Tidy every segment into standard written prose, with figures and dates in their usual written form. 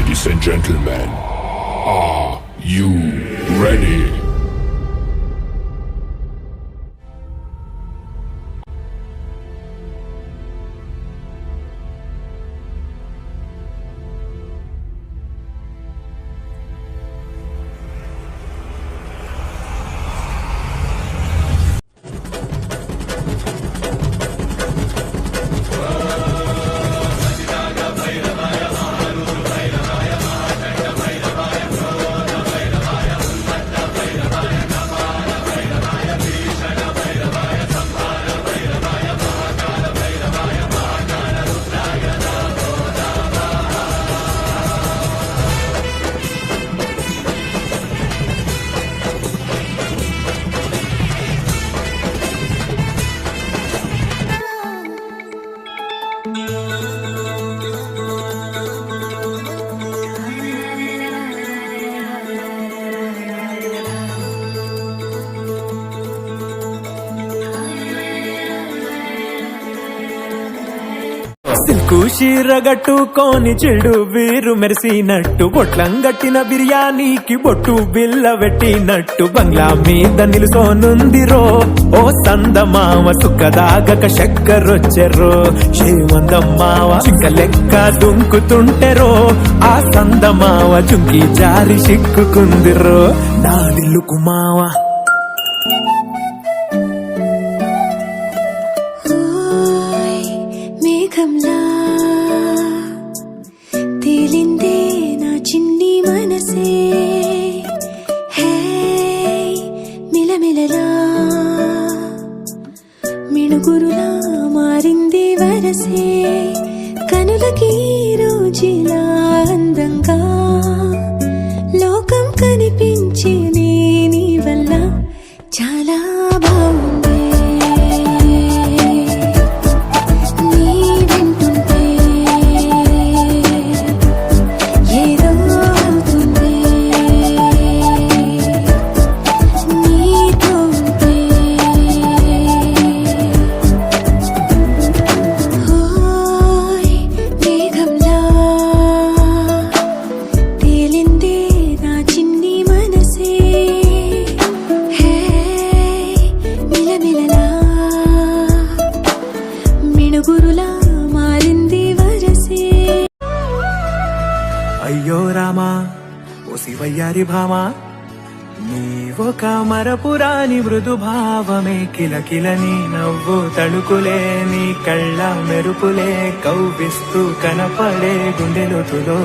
Ladies and gentlemen, are you ready? కూషిరగట్టుకోని చెడు వీరు మెరిసినట్టు బొట్లంగట్టిన బిర్యానీకి బొట్టు బిల్ల పెట్టినట్టు బంగ్లా మీద నిలుసోనుందిరో ఓ సందమావ సుఖదాగక చక్కరొచ్చెరో శ్రీమందమ్మావ చింక లెక్క దుంకుతుంటెరో ఆ సందమావ చుంకి జారి సిక్కుకుందిరో నాడిల్లు కుమావ తేలిందే నా చిన్ని మనసే హే మిలమిలలా మిణుగురులా మారింది వరసే కనులకి రోజులా అందంగా లోకం కనిపించే నీ వల్ల చాలా బాగుంది అయ్యో రామా ఓ శివయ్యారి భామా నీవొక మరపురాని మృదు భావమే కిలకిలని నవ్వు తడుకులే నీ కళ్ళ మెరుపులే కవ్విస్తూ కనపడే గుండెలోతులో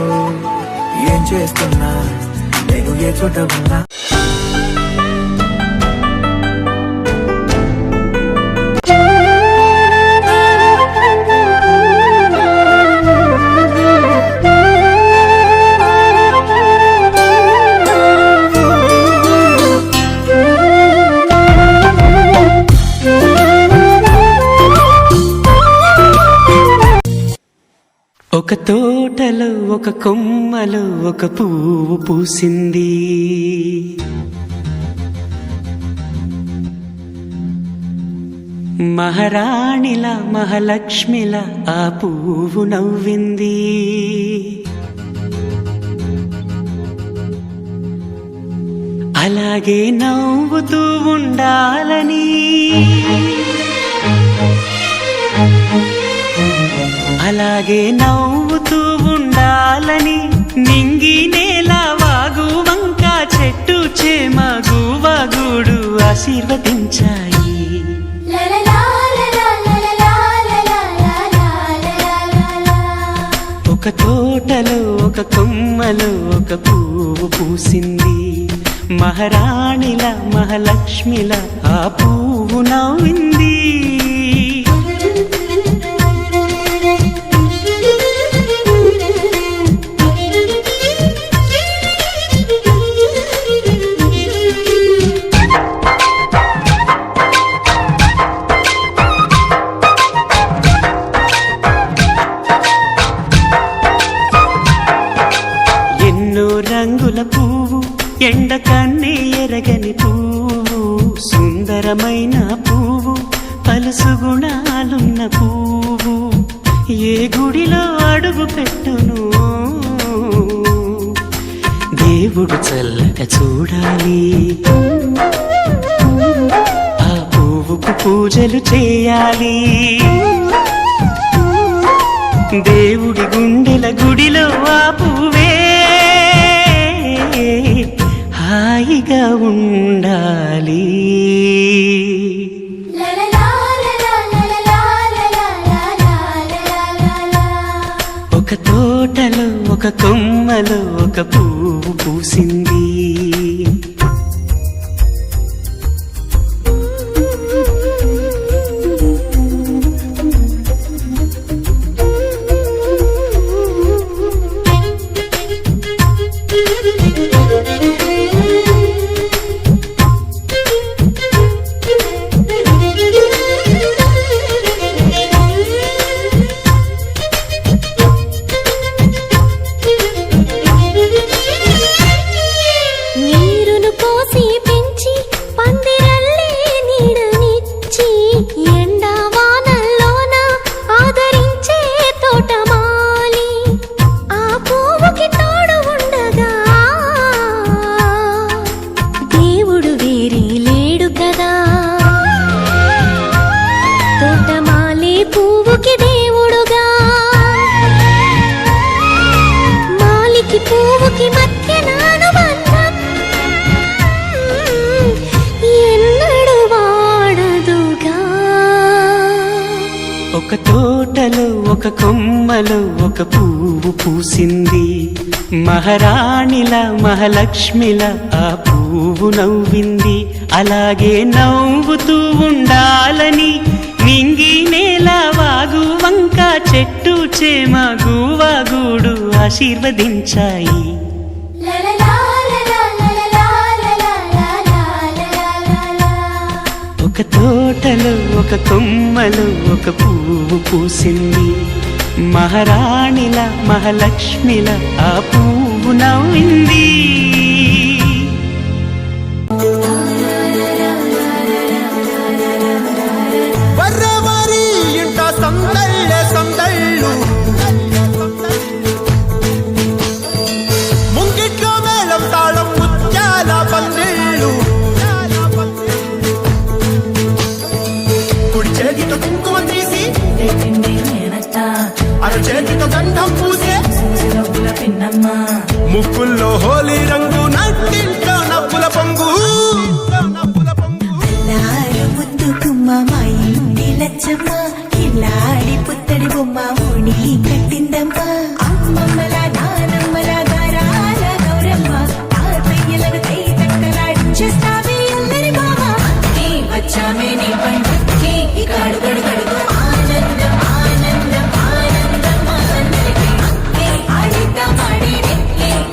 ఏం చేస్తున్నా నేను ఏ చోట ఉన్నా ఒక తోటలో ఒక కొమ్మలో ఒక పువ్వు పూసింది మహారాణిలా మహాలక్ష్మిలా ఆ పువ్వు నవ్వింది అలాగే నవ్వుతూ ఉండాలని అలాగే నవ్వుతూ ఉండాలని నింగి నేల వాగు వంక చెట్టు చేమ గువగూడు ఆశీర్వదించాయి ఒక తోటలో ఒక కొమ్మలో ఒక పువ్వు పూసింది మహారాణిల మహాలక్ష్మిల ఆ పువ్వు నవ్వింది ఎండ కన్నే ఎరగని పువ్వు సుందరమైన పువ్వు పలుసు గుణాలున్న పువ్వు ఏ గుడిలో అడుగు పెట్టును దేవుడు చల్లగా చూడాలి, ఆ పువ్వుకు పూజలు చేయాలి. దేవుడి గుండెల గుడిలో ఆ పువ్వే హాయిగా ఉండాలి. ఒక తోటలో ఒక కొమ్మలో ఒక పువ్వు పూసింది, పువ్వుకి దేవుడుగా మాలికి పువ్వుకి మధ్య నానుబంధం ఎన్నడు వాడదుగా. ఒక తోటలో ఒక కొమ్మలో ఒక పువ్వు పూసింది, మహారాణిలా మహాలక్ష్మిలా ఆ పువ్వు నవ్వింది. అలాగే నవ్వుతూ ఉండాలని నింగి నేల వాగు వంక చెట్టు చేమ గువాగూడు ఆశీర్వదించాయి. ఒక తోటలో ఒక కొమ్మలో ఒక పువ్వు పూసింది, మహారాణిల మహాలక్ష్మిల ఆ పువ్వు నవ్వింది. ముంగిట్లో మేళం తాళం ముత్యాల పందిళ్ళు, కుడి చేతితో కుంకుమ తీసి అర చేతితో గంధం పూసే ముక్కుల్లో హోలీ రంగు, నట్టింట్లో నవ్వుల పొంగు. ముద్దు కుమ్మ మాయి లచ్చమ్మ, ఇల్లాడి పుత్తడి బొమ్మ ఓడి కట్టిందమ్మా. అమ్మమ్మల నానమ్మల గారాల గౌరమ్మ, తాతయ్యలను కై తక్కలాడించేస్తావే అందరి బావ. వచ్చామే నీ పండుగకి ఇక అడుగడుగడుగు ఆనందం ఆనందం ఆనందం అందరికీ. ఆడిద్దాం ఆడి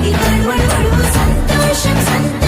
ఇక అడుగడుగడుగు సంతోషం సంతోషం.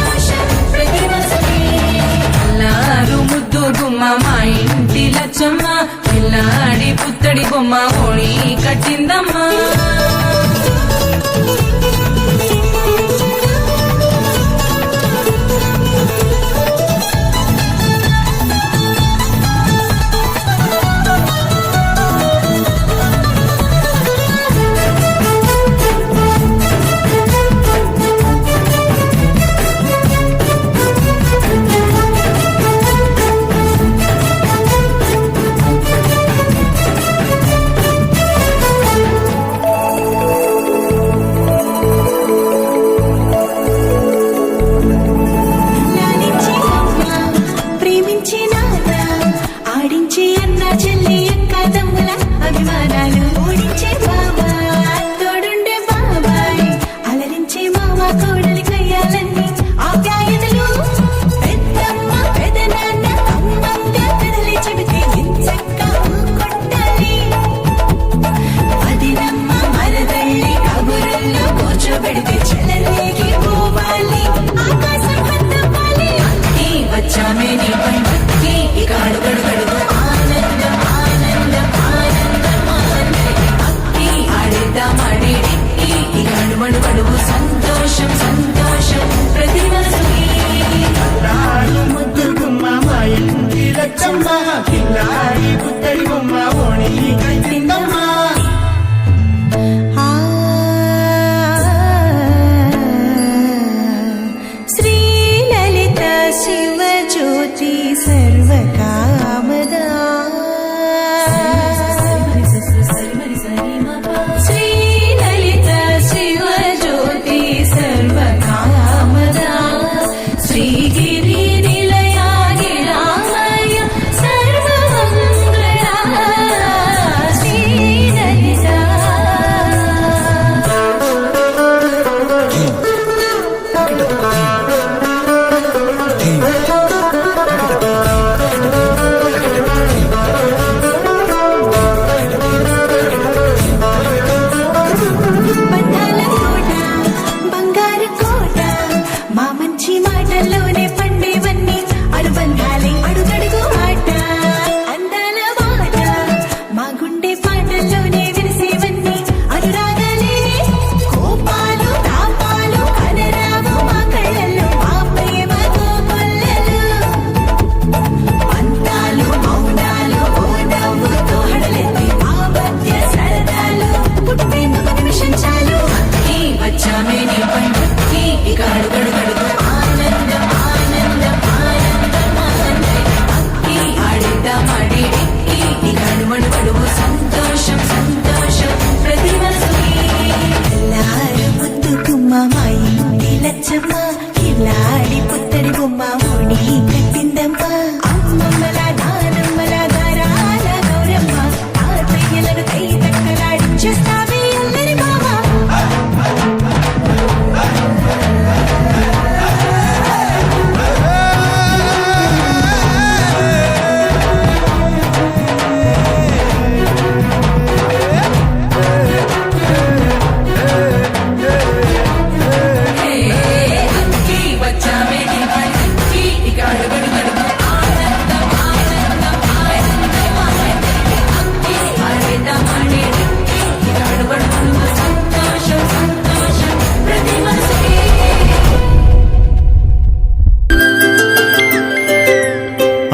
లచ్చమ్మ కిల్లాడి పుత్తడి బొమ్మ ఓడి కట్టిందమ్మ అమ్మమ్మల నానమ్మల గారాల గౌరమ్మ తాతయ్యలను కై తక్కలాడించేస్తావే అల్లరి మామ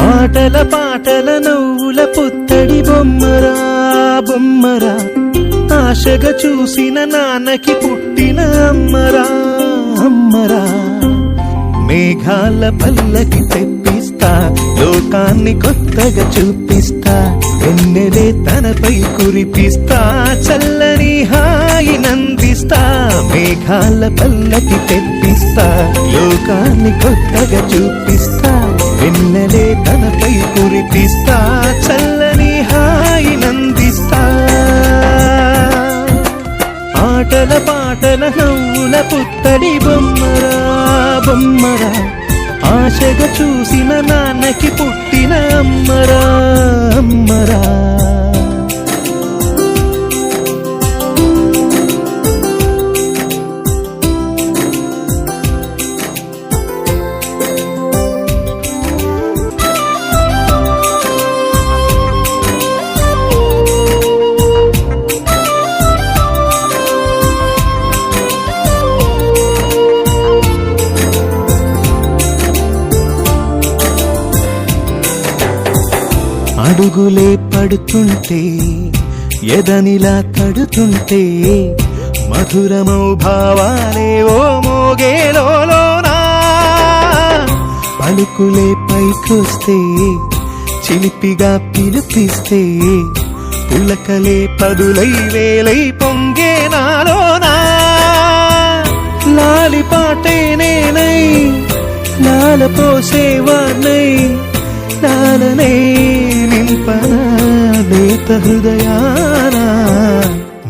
ఆటల పాటల నవ్వుల పుత్తడి బొమ్మరా బొమ్మరా ఆశగా చూసిన నాన్నకి పుట్టిన అమ్మరా అమ్మరా మేఘాల పల్లకి తెప్పిస్తా లోకాన్ని కొత్తగా చూపిస్తా వెన్నెలే తనపై కురిపిస్తా చల్లని హాయి నందిస్తా మేఘాల పల్లకి తెప్పిస్తా లోకాన్ని కొత్తగా చూపిస్తా వెన్నెలే తనపై కురిపిస్తా చల్లని హాయి నందిస్తా ఆటల పాటల నవ్వుల పుత్తడి బొమ్మరా బొమ్మరా ఆశగా చూసిన నాన్నకి పుట్టిన అమ్మరా అమ్మరా అడుగులే పడుతుంటే ఎదనిలా తడుతుంటే మధురమౌ భావాలే ఓ మోగేలోనా పలుకులే పైకొస్తే చిలిపిగా పిలిపిస్తే పులకలే పదులై వేలై పొంగే నాలోనా లాలి పాటే నేనై లాల పోసేవాణ్ణై లాలనే నింపనా లేత హృదయానా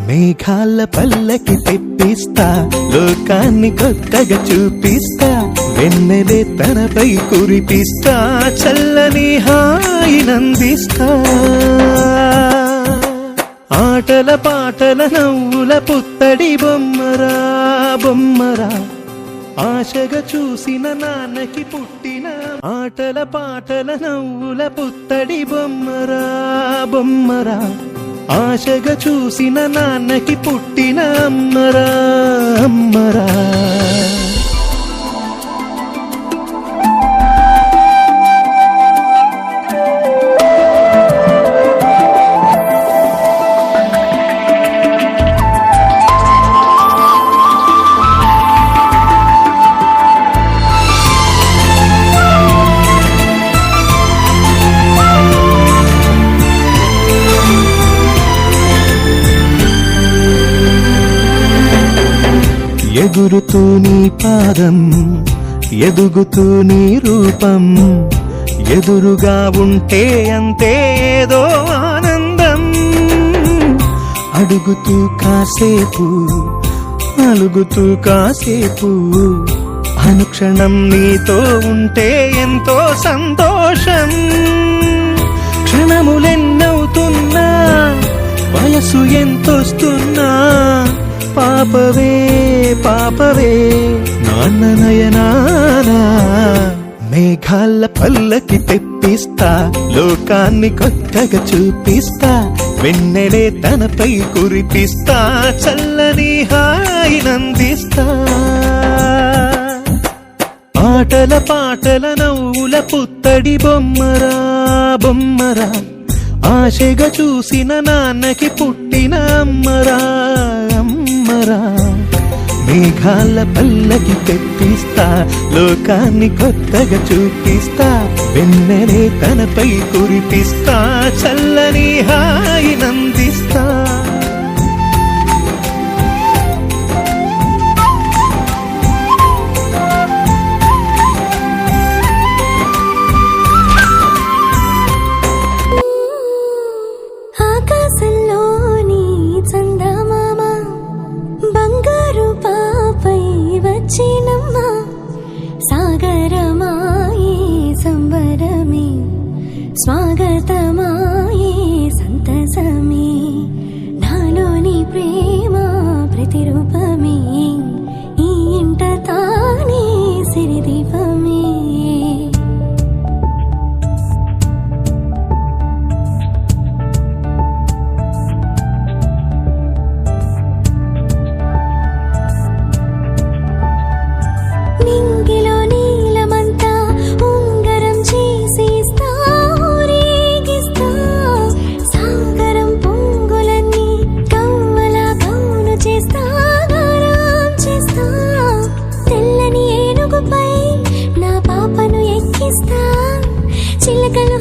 మేఘాల పల్లకి తెప్పిస్తా లోకాన్ని కొత్తగా చూపిస్తా వెన్నెలే తనపై కురిపిస్తా చల్లని హాయి నందిస్తా ఆటల పాటల నవ్వుల పుత్తడి బొమ్మరా బొమ్మరా ఆశగా చూసిన నాన్నకి పుట్టిన ఆటల పాటల నవ్వుల పుత్తడి బొమ్మరా బొమ్మరా ఆశగా చూసిన నాన్నకి పుట్టిన అమ్మరా అమ్మరా ఎగురుతూ నీ పాదం ఎదుగుతూ నీ రూపం ఎదురుగా ఉంటే అంతే ఏదో ఆనందం అడుగుతూ కాసేపు అలుగుతూ కాసేపు అనుక్షణం నీతో ఉంటే ఎంతో సంతోషం క్షణములెన్నవుతున్నా వయసు ఎంతొస్తున్నా పాపవే పాపవే నాన్న నయనానా మేఘాల పల్లకి తెప్పిస్తా లోకాన్ని కొత్తగా చూపిస్తా వెన్నెలే తనపై కురిపిస్తా చల్లని హాయి నందిస్తా ఆటల పాటల నవ్వుల పుత్తడి బొమ్మరా బొమ్మరా ఆశగా చూసిన నాన్నకి పుట్టిన అమ్మరా అమ్మరా మేఘాల పల్లకి తెప్పిస్తా లోకాన్ని కొత్తగా చూపిస్తా వెన్నెలే తనపై కురిపిస్తా చల్లని హాయి నందిస్తా వచ్చేనమ్మా సాగరమాయే సంబరమే స్వాగతమాయే సంతసమే నాలోని ప్రేమ ప్రతిరూపమే ఈ ఇంట తానే సిరిదీపమే నింగిలో నీలమంతా ఉంగరం చేసేస్తా ఊరేగిస్తా సాగరం పొంగులన్నీ కవ్వల గౌను చేస్తా గారం చేస్తా తెల్లని ఏనుగుపై నా పాపను ఎక్కిస్తా చిలకలు